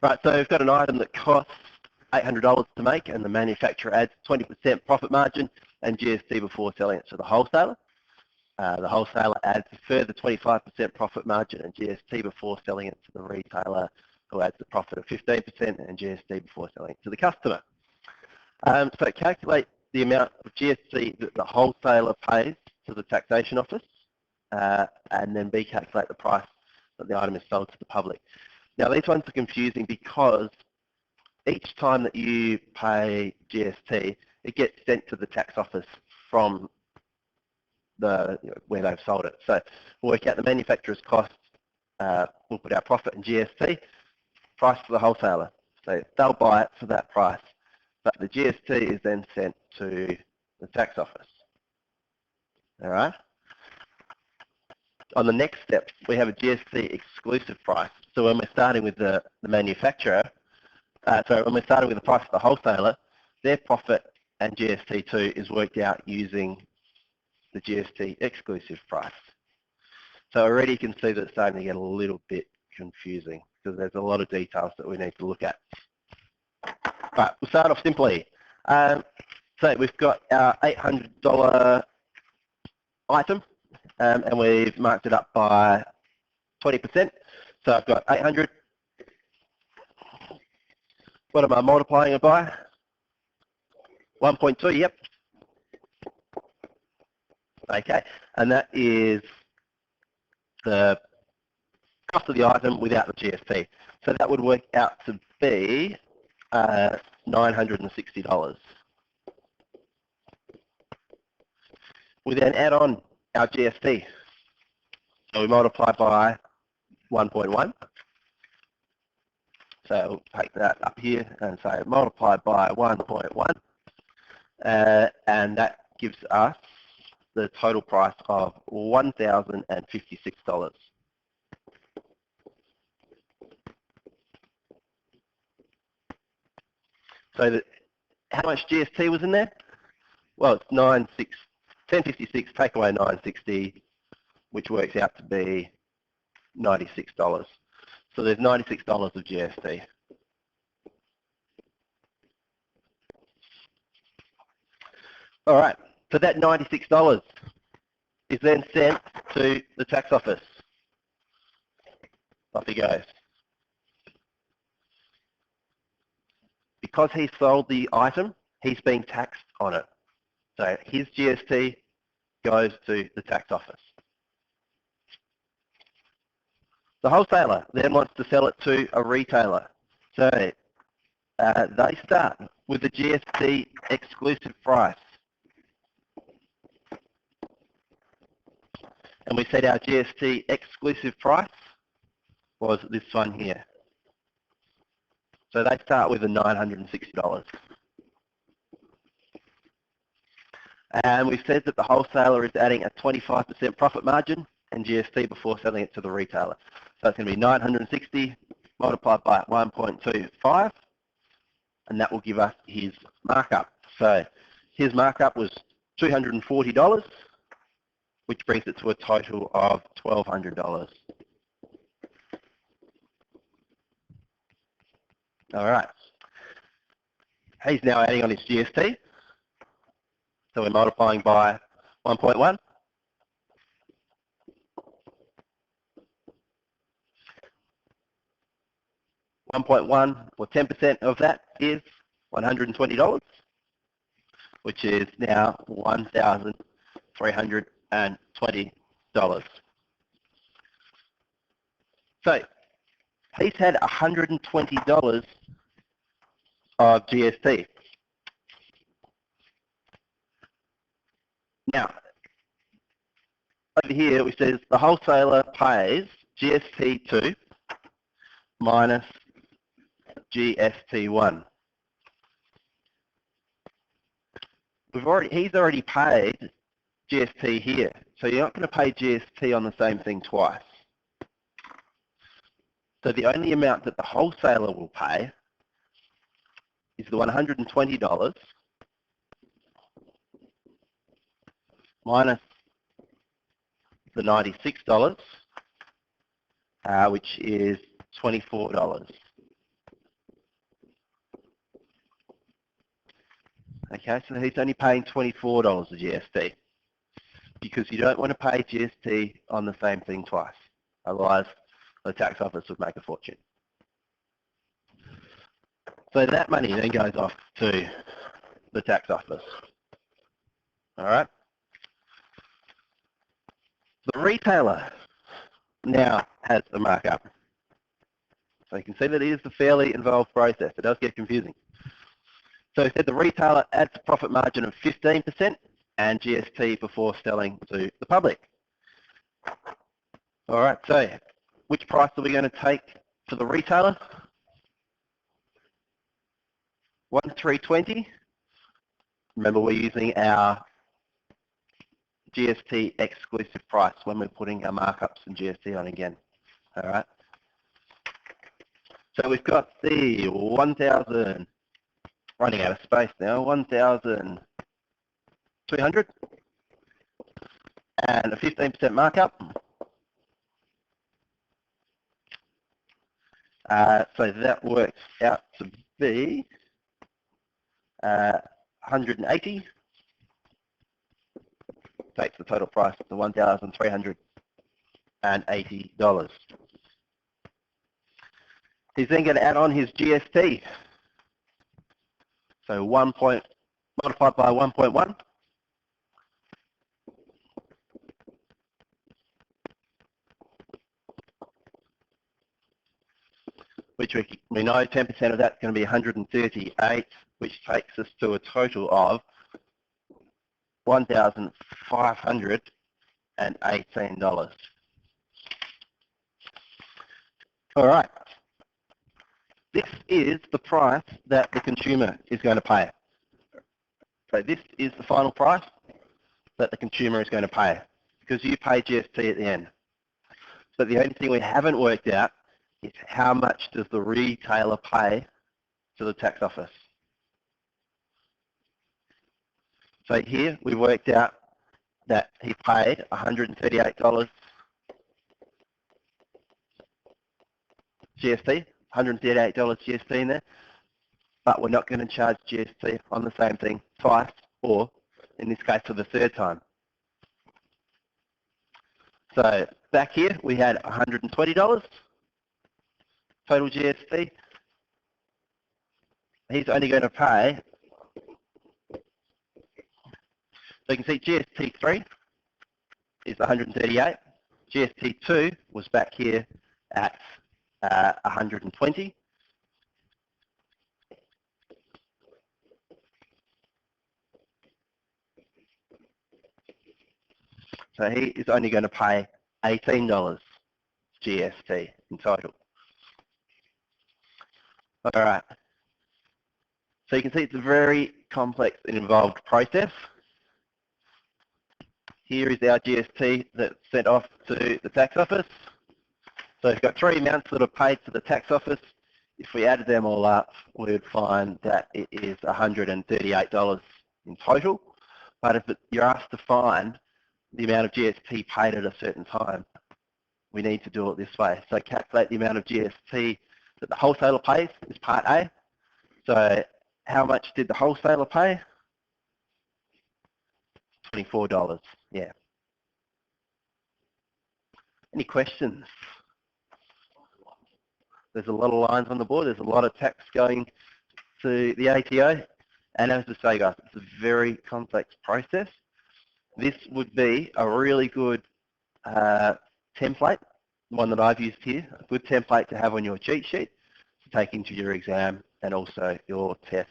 Right, so we've got an item that costs $800 to make, and the manufacturer adds 20% profit margin and GST before selling it to the wholesaler. The wholesaler adds a further 25% profit margin and GST before selling it to the retailer, who adds a profit of 15% and GST before selling it to the customer. So calculate the amount of GST that the wholesaler pays to the taxation office, and then B, calculate the price that the item is sold to the public. Now these ones are confusing because each time that you pay GST, it gets sent to the tax office from the where they've sold it. So we'll work out the manufacturer's cost, we'll put our profit in GST, price to the wholesaler. So they'll buy it for that price, but the GST is then sent to the tax office. All right? On the next step, we have a GST exclusive price. So when we're starting with the manufacturer, when we're starting with the price of the wholesaler, their profit and GST too is worked out using the GST exclusive price. So already you can see that it's starting to get a little bit confusing because there's a lot of details that we need to look at. Right, we'll start off simply. So we've got our $800 item, and we've marked it up by 20%. So I've got 800. What am I multiplying it by? 1.2, yep. Okay, and that is the cost of the item without the GST. So that would work out to be $960. We then add on our GST. So we multiply by 1.1. So we'll take that up here and say multiply by 1.1. And that gives us the total price of $1,056. So how much GST was in there? Well, it's 1056 take away 960, which works out to be $96. So there's $96 of GST. All right, so that $96 is then sent to the tax office. Off he goes. Because he sold the item, he's being taxed on it. So his GST goes to the tax office. The wholesaler then wants to sell it to a retailer. So they start with the GST exclusive price. And we said our GST exclusive price was this one here. So they start with the $960. And we've said that the wholesaler is adding a 25% profit margin and GST before selling it to the retailer. So it's going to be 960 multiplied by 1.25, and that will give us his markup. So his markup was $240, which brings it to a total of $1,200. All right. He's now adding on his GST. So we're multiplying by 1.1. Or 10% of that is $120, which is now $1,320. So he's had $120 of GST. Now, over here it says the wholesaler pays GST2 minus GST1. He's already paid GST here, so you're not going to pay GST on the same thing twice. So the only amount that the wholesaler will pay is the $120 minus the $96, which is $24. Okay, so he's only paying $24 of GST because you don't want to pay GST on the same thing twice. Otherwise, the tax office would make a fortune. So that money then goes off to the tax office. All right. The retailer now has a markup. So you can see that it is a fairly involved process. It does get confusing. So I said the retailer adds a profit margin of 15% and GST before selling to the public. All right, so which price are we going to take for the retailer? 1,320. Remember, we're using our GST exclusive price when we're putting our markups and GST on again. All right. So we've got the 1,000, running out of space now, 1,200 and a 15% markup. So that works out to be 180. Takes the total price to $1,380. He's then going to add on his GST. So multiplied by 1.1. Which we know 10% of that's going to be 138, which takes us to a total of $1,518. All right. This is the price that the consumer is going to pay. So this is the final price that the consumer is going to pay because you pay GST at the end. So the only thing we haven't worked out is how much does the retailer pay to the tax office. So here we worked out that he paid $138 GST, $138 GST in there, but we're not going to charge GST on the same thing twice, or in this case for the third time. So back here we had $120 total GST. He's only going to pay, so you can see GST3 is 138. GST2 was back here at 120. So he is only going to pay $18 GST in total. All right. So you can see it's a very complex and involved process. Here is our GST that's sent off to the tax office. So we've got three amounts that are paid to the tax office. If we added them all up, we would find that it is $138 in total. But if you're asked to find the amount of GST paid at a certain time, we need to do it this way. So calculate the amount of GST that the wholesaler pays is part A. So how much did the wholesaler pay? $24, yeah. Any questions? There's a lot of lines on the board. There's a lot of tax going to the ATO. And as I say, guys, it's a very complex process. This would be a really good template, one that I've used here, a good template to have on your cheat sheet to take into your exam and also your test.